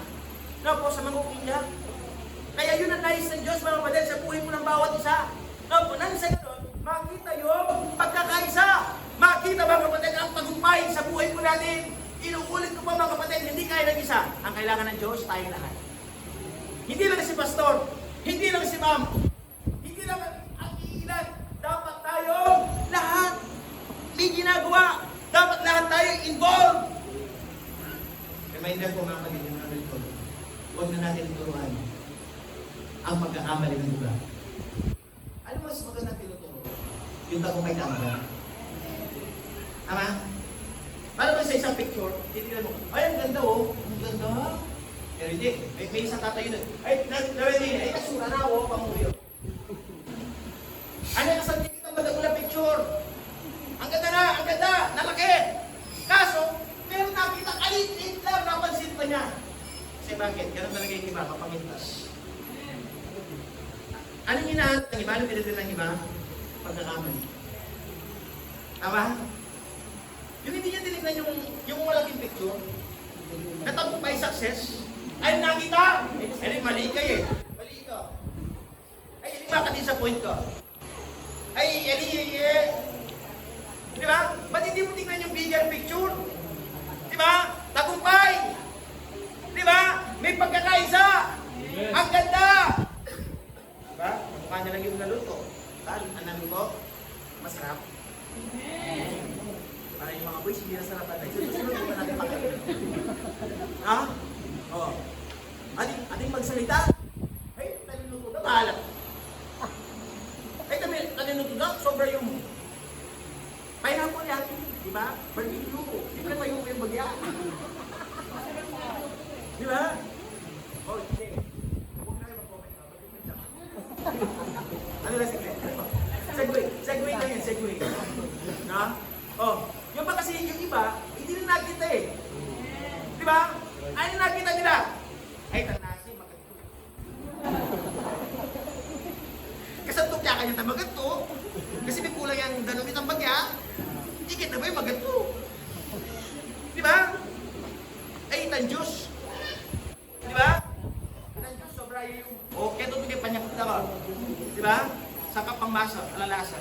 No, po, sa mga umiiyak. Kaya yun ang nais ng Diyos, mga kapatid, sa buhay mo ng bawat isa. No, po, nang sa doon, makita yung pagkakaisa. Makita, mga kapatid, ang tagumpay sa buhay mo natin. Inuulit ko pa, mga kapatid, hindi kaya ng isa. Ang kailangan ng Diyos, tayong lahat. Hindi lang si pastor, hindi lang si ma'am, hindi lang ang iilan. Dapat tayo lahat may ginagawa. Dapat lahat tayo involved. Reminder po mga kapatid, yung mga ko, huwag na natin turuan ang pagkakamali ng iba. Ano mas magandang tinuturo? Yung tagumpay tama. Tama? Para ba sa isang picture, titignan mo, ay, ang ganda oh, ang ganda. Pero hindi, may isang tatayo na, ay, ay, kasura na ako, panguyo. Ano yung kasal kita maganda picture? Ang ganda, nalaki. Kaso, meron nakita, kalit-lit lang, napansin pa niya. Kasi bakit? Ganun talaga yung iba, kapangintas. Anong hinahanap ng iba? Anong pinagdala ng iba? Pagkakamali. Tama? Yung hindi niya tinignan yung malaking picture, natagumpay success, ay nakita! Ay, mali ka eh. Mali ka. Ay, hindi ba ka-disappoint ka? Ay, di ba? Ba't hindi mo tingnan yung bigger picture? Di ba? Tagumpay! Di ba? May pagkakaisa! Ang ganda! Di ba? Mukha niya lang yung naluto. Saan? Ang naluto? Masarap. Para yung mga boys, hindi na sarapan tayo. Susunod ba natin pakain? Ha? Oo. Ating magsalita? Ay, naliluto na, bahala. Ay, naliluto na, sobra yung pineapple yan. Di ba? Barbecue. Di ba kayo yung bagya? Di ba? Oh, hindi. Huwag na kayo mag-comment. Ano na sige? Segway lang yan, segway. Na? Oh, yung ba kasi yung iba, hindi na nakita eh. Di ba? Ano nakita nila? Ay, tanasi, maganto. Kasantok niya kanya na maganto. Kasi may kulang yung danumit ang bagya. Ikit na ba yung maganto? Di ba? Ay, tanjus. Di ba? Tanjus, sobra yung... O, keto bigay panyakot na ka. Di ba? Saka pang masa, alalasa.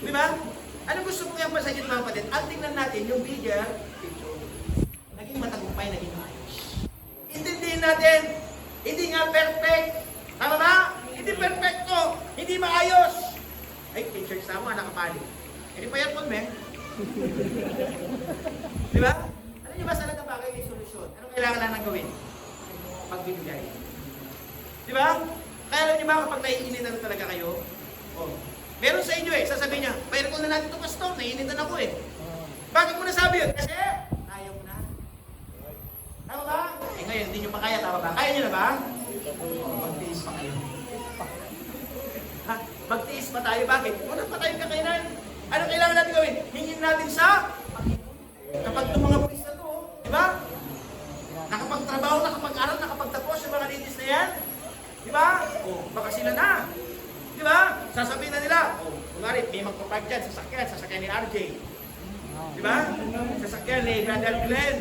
Di ba? Ano gusto mo yung pasagin mga kapatid? Ang tingnan natin yung bigger picture. Naging matagumpay, naging ayos. Intindihin natin, hindi nga perfect. Tama ba? Hindi perfecto. Hindi maayos. Ay, picture sa mo, nakapali. Hindi pa yan po, men. Di ba? Alam niyo ba sa lahat ng bagay may solusyon? Anong kailangan lang nang gawin? Pagbibigay. Di ba? Kaya alam niyo ba kapag naiinitan talaga kayo? Oh. Meron sa inyo eh, sasabihin niya, bayar ko na natin ito, pastor, naiinitan ako eh. Bakit mo nasabi yun? Kasi, kaya mo na. Tama ba? Eh ngayon, hindi nyo pa kaya, tama ba? Kaya nyo na ba? Magtiis pa kayo. Ha? Magtiis pa tayo, bakit? Wala pa tayong kakainan. Ano kailangan natin gawin? Hingin natin sa Panginoon. Kapag itong mga pulis na to, di ba? Nakapagtrabaho, nakapag-aral, nakapagtapos yung mga ladies na yan. Di ba? O, baka sila na. Di ba? Sasabihin na nila, oh, kunwari, may magpapark dyan, sasakyan ni RJ. Di ba? Sasakyan ni Brother Glenn.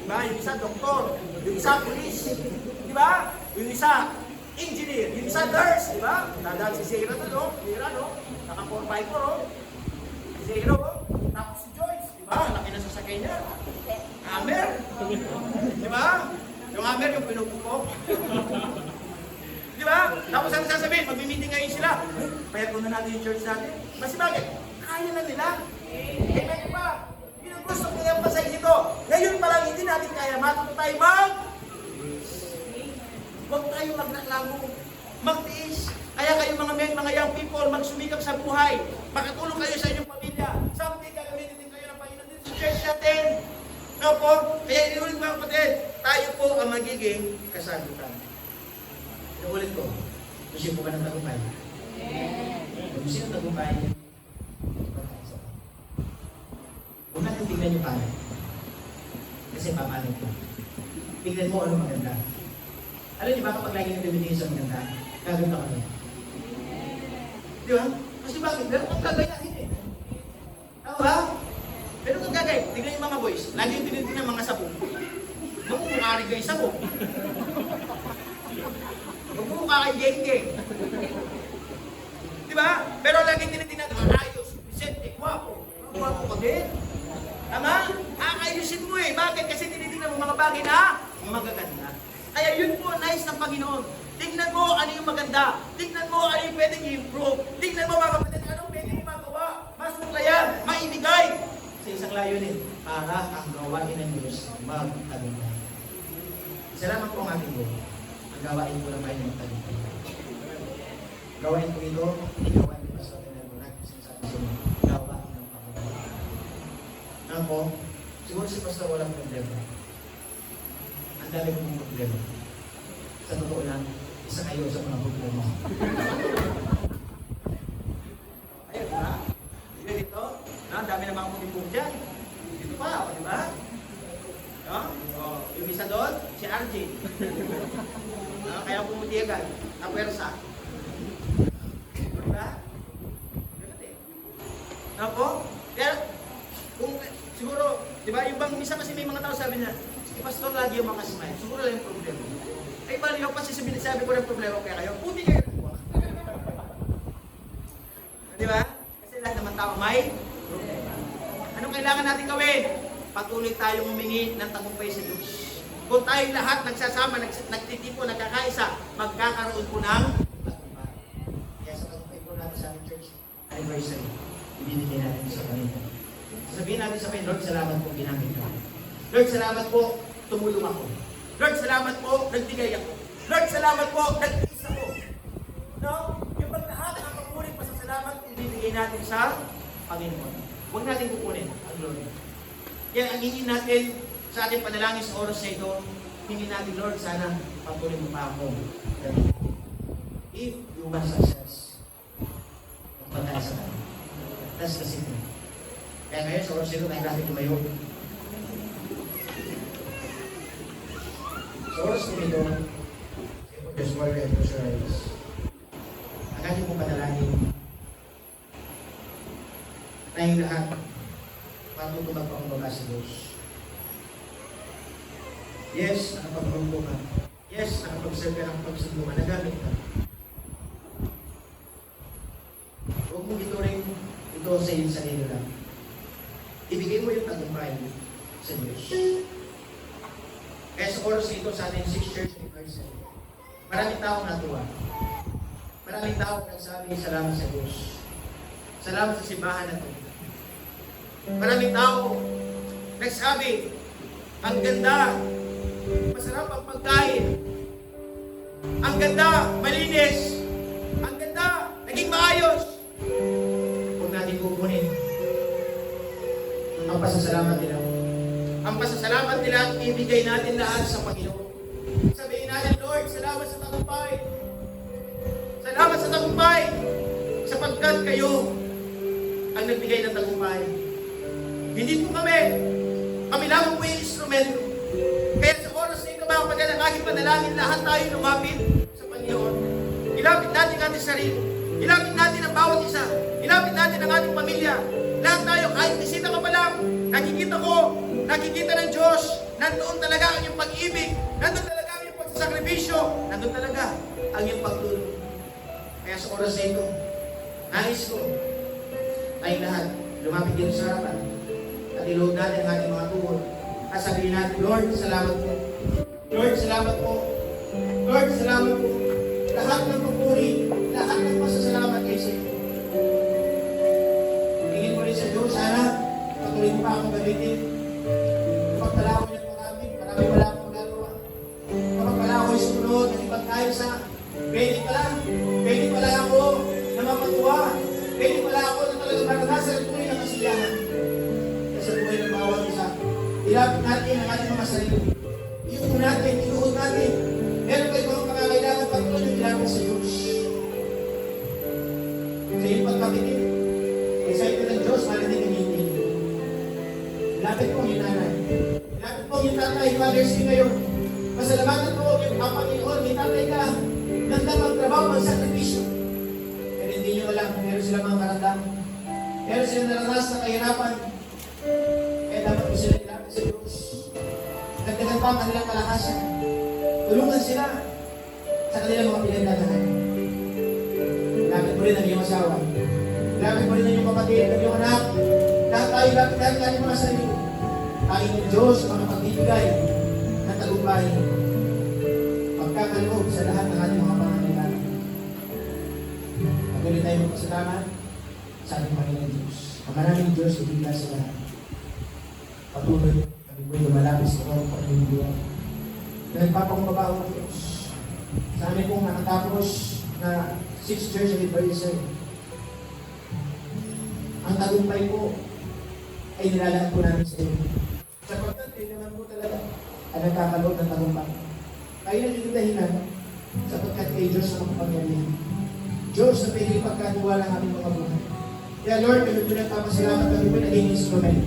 Di ba? Yung isa, doktor. Yung isa, police. Di ba? Yung isa, engineer. Yung isa, nurse. Di ba? Dadaan si Zera to, no? Zera, no? Naka-4x4, no? Si Zera, no? Tapos si Joyce. Di ba? Laki na sasakyan niya. Hammer. Di ba? Yung hammer, yung pinupuko. Di ba? Tapos ang sasabihin, mag-meeting ngayon sila. Payag ko na natin yung church natin. Kasi bakit? Kaya na nila. Amen pa. Yun ang gusto ko yung pasahin ito. Ngayon pa lang, hindi natin kaya. Matuto tayo huwag tayo magnaklago. Magtiis. Kaya kayo mga young people, magsumikap sa buhay. Makatulong kayo sa inyong pamilya. Someday gagamitin din kayo ng Panginoon din sa church natin. No po? Kaya inulit mga kapatid, tayo po ang magiging kasagutan. Inuulit ko, gusto po ba ng tagumpay? Kung gusto ng tagumpay, huwag natin tignan yung pangit. Kasi papalit ko. Tignan mo ano maganda. Alam niyo ba kapag lagi nang bibigay sa maganda, gagawin ka kami. Di ba? Kasi bakit? Meron kang gagayahin eh. Tama ba? Meron kang gagayahin. Tignan yung mga boys. Lagi yung tinitin ng mga sabong. Magmumukha rin kayo sabong. Magmumukha kayo geng-geng. Diba? Pero lagi tinitingnan, ayos, Vicente, guwapo. Guwapo ka din. Tama? Aayusin mo eh. Bakit? Kasi tinitingnan mo mga bagay na magaganda. Kaya yun po ang nais ng Panginoon. Tingnan mo ano yung maganda. Tingnan mo ano yung pwedeng i-improve. Tingnan mo mga kapatid, anong pwedeng magawa. Mas mulayan, maibigay. Sa isang layunin, para ang gawain ng Diyos magtagumpay. Salamat po ang ating Diyos. Ang gawain ko lang ay magtagumpay. Gawain ko ito, hindi gawain ko sa atin na nagsasabi sa inyo. Gawain ng Panginoon. Ako, siguro si Pastor walang problema. Ang dami kong problema. Sa totoo lang, isa kayo sa mga problema. Ayun, ha? Dito, ang dami na mga puting dyan. Dito pa, di ba? No? O, yung isa doon, si RJ. No? Kaya pumuti agad, na pwersa. Diba? Ganun eh. Ako, kaya, kung siguro, di ba, yung bang misa kasi may mga tao sabi niya, si Pastor lagi yung mga smile, siguro lang yung problema. Ay, bali ako kasi sabi ko ng problema kaya kayo, puti kayo. Di ba? Kasi lahat naman tao may problema. Anong kailangan natin gawin? Patuloy tayong humingi ng tagumpay sa Diyos. Kung tayong lahat nagsasama, nagtitipo, nagkakaisa, magkakaroon po ng tagumpay. Kaya sa tagumpay po natin sa aming church anniversary, ibinigay natin sa kanila. Sabihin natin sa Lord, salamat po ginamit ko. Lord, salamat po, tumulong ako. Lord, salamat po, nagbigay ako. Lord, salamat po, nag-is ako. No? Yung pag lahat ng papuling pasasalamat, ibibigay natin sa Panginoon. Huwag natin kukunin ang glory. Kaya ang hingin natin sa ating panalangin sa oras na ito, hingin natin, Lord, sana patuloy mo pa ako. If you want success, magpagkaya sa tayo. That's the secret. Kaya ngayon sa oras na ito, tayo natin tumayo. Sa oras na ito, just worry and close your eyes. Ang ating pong panalangin, tayong lahat, matutubag pa ang baba sa Diyos. Yes, nakapag-rumbo ka. Yes, nakapag-serve ka ng pagsunduman. Nagamit ka. Huwag mong ituring ito sa iyong sarili lang. Ibigay mo yung tagumpay sa Diyos. Kaya sa oras ito sa ating 6th church anniversary, maraming taong natuwa. Maraming taong nagsabi salamat sa Diyos. Salamat sa simbahan na ito. Maraming tao nagsabi, ang ganda, masarap ang pagkain, ang ganda, malinis, ang ganda, naging maayos. Huwag natin kukunin ang pasasalamat nila. Ang pasasalamat nila, ibigay natin lahat sa Panginoon. Sabihin natin, Lord, salamat sa tagumpay. Salamat sa tagumpay, sapagkat kayo ang nagbigay ng tagumpay. Hindi po kami lamang po yung instrumento. Kaya sa oras na ito, mga kapatid, ang aking panalangin, lahat tayo lumapit sa Panginoon. Ilapit natin ang ating sarili. Ilapit natin ang bawat isa. Ilapit natin ang ating pamilya. Lahat tayo, kahit bisita ka pa lang, nakikita ng Diyos, nandoon talaga ang iyong pag-ibig, nandoon talaga ang iyong pagsasakripisyo, nandoon talaga ang iyong pagtulong. Kaya sa oras na ito, nais ko, tayong lahat, lumapit dito sa harapan, at iluhod natin ang ating mga tuhod. At sabihin natin, Lord, salamat po. Lord, salamat po. Lord, salamat po. Lahat ng papuri, lahat ng pasasalamat kayo sa iyo. Tingin ko rin sa Diyos, sana, patuloy mo pa akong gamitin. Pagpala ko niya marami wala akong magagawa. Pagpala ko yung sumunod, nagibag tayo sa, pwede pala ako na mapatuwa. Pwede pala ako na talagang maranasan at tuloy ng kasiyahan. Sa buhay ng bawat isa. Ilapit natin ang ating mga sarili. Iuun natin, inuhod natin. Meron kayo mga pangangailangan patuloy yung ilapit sa Diyos. Sa iyong pagkakitin, sa ito ng Diyos, malating gamitin. Ilapit po yung nanay. Ilapit po yung tatay, Father's Day ngayon. Pasalamatan po ang Panginoon, may tatay ka, nagdang magtrabaho, magsakripisyo. Pero hindi nyo alam kung meron sila mga karamdaman. Meron silang naranas na kahirapan. Kaya dapat ko sila ilapit sa Diyos. Dagdagan pa ang kanilang kalakasan. Tulungan sila sa kanilang mga pinagdadaanan. Lapit mo rin ang iyong asawa. Lapit mo rin ang iyong kapatid, ang iyong anak. Lahat tayo, lapit natin ang mga sarili. Tanging ng Diyos ang makapagbibigay ng tagumpay. Pagkakaloob sa lahat ng ating mga pangangailangan. Patuloy tayo magpasalamat sa ating Panginoon Diyos. Ang maraming Diyos, ibigay sa lahat. Patuloy, kami po'y lumalapis sa Lord, patuloy buwan. Nagpapakumbaba ng Diyos. Sa amin pong nakatapos na 6th church anniversary. Ang tagumpay po ay nilalaan po namin sa inyo. Sapagkat yun naman po talaga ang nagkakaloob ng tagumpay. Kaya na dito dahilan sapagkat kay Diyos ang makapangyarihan. Diyos na pwede pagkatiwala ng aming mga buhay. Kaya Lord, kami po nagpapasalamat, kami po naging instrument.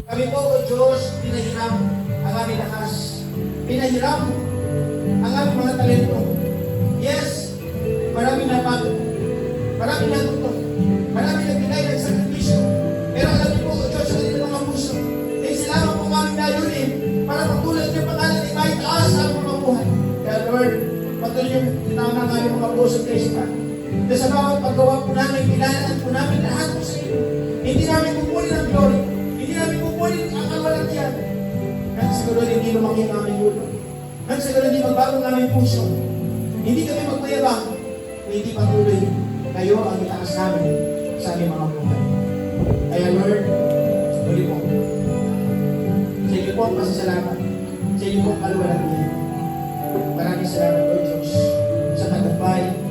Kami po, O Diyos, pinahiram ang aming lakas. Pinahiram ang aming mga talento. Yes, maraming napagod. Maraming natuto. Maraming nagbigay ng sakripisyo. Pero alam niyo po, O Diyos, sa kanilang mga puso, ay sila po kami dayunin para pagtulad niyo pangalan ni kahit taas sa aming mga buhay. Kaya Lord, patuloy niyo tinama ang aming mga puso kayo sa na sa bawat paggawa po namin, kailangan po namin lahat po sa iyo. Hindi namin kukunin ang glory. Hindi namin kukunin ang kawalan. Nang siguro hindi lumaki ang aming ulo. Nang siguro hindi magbago ang aming puso. Hindi kami magmayabang. Hindi patuloy. Kayo ang itaas namin sa aming mga buhay. Kaya Lord, muli po. Sa inyo po ang pasasalamat. Sa inyo po ang kaluwalhatian. Maraming salamat po Diyos sa tagumpay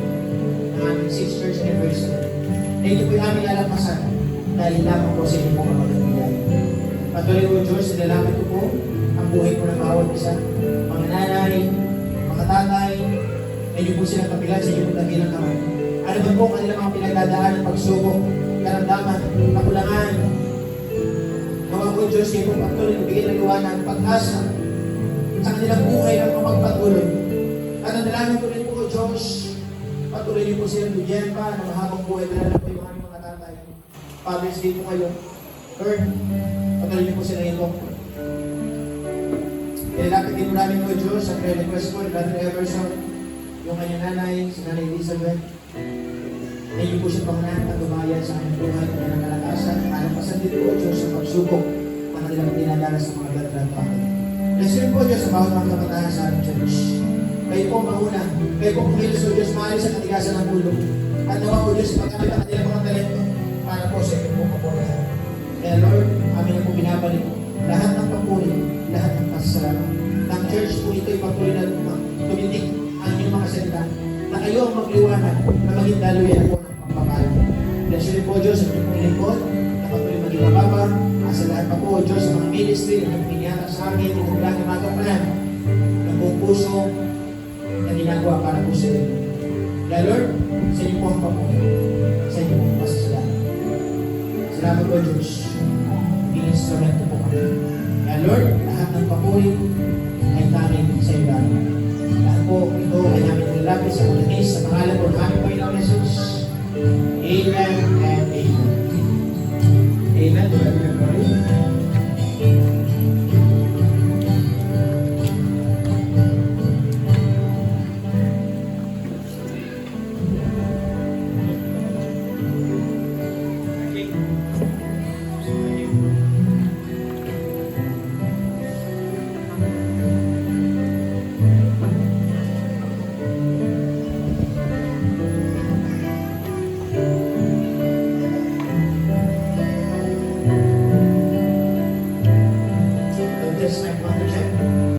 ng aming 6th church anniversary. Na ito po yung aming lalampasan dahil lamang po sa inyo po kapagpapilay. Patuloy po Diyos, nilalapit ko po ang buhay po ng bawat isa. Mga nanay, mga tatay, medyo po silang kapilan sa inyo po dakilang kamay. Ano ba po kanilang mga pinagdadaan ng pagsubok, karamdaman, kakulangan. Mga po Diyos, kayo po patuloy nagbigay ng liwanag, pag-asa sa kanilang buhay ng mapagpatuloy. At ang dalangin ko rin po, Diyos, patuloy niyo po silang bigyan pa ng mahabang buhay na lang po yung aming mga tatay. Father's Day po kayo. Lord, patuloy niyo po sila ito. Ilapit din po namin po, Diyos, sa prayer request po, Brother Everson, yung kanyang nanay, si Nanay Elizabeth. Ngayon po siya pangalan at lumayan sa kanyang buhay na ng kalakasan. Kalampasan din po, Diyos, sa pagsubok ang kanilang dinadanas sa mga blood family. Blessing po, Diyos, sa bawat mga kabataan sa aming church. Kayo po mauna. Kayo po kumilos o Diyos, maaari sa katigasan ng ulo. At nawa po, Diyos, pagkamit ang kanilang mga talento para po sa inyo po kapurihan. Kaya Lord, amin na po binabalik lahat ng papuri, lahat ng pasasalamat. Ng church po ito'y patuloy na tumitik ang inyong mga salita na kayo ang magliwanag na maging daluyan po ng pagpapala. Bless you po, Diyos, ang inyong lingkod na patuloy maging mababa. Sa lahat pa po, Diyos, sa mga ministry na nagpiniyata sa akin, yung lahat ng mga plan ng buong puso na ginagawa para po sa inyo. Kaya Lord, sa inyo po ang papuri. Sa inyo po ang pasasalamat. Salamat po, Diyos. Maging instrumento po kami. Kaya Lord, lahat ng papuri ay tanging sa iyo lang. Lahat po ito ay namin nilapit sa mga sa pangalan po ng aming Panginoon Jesus. Amen and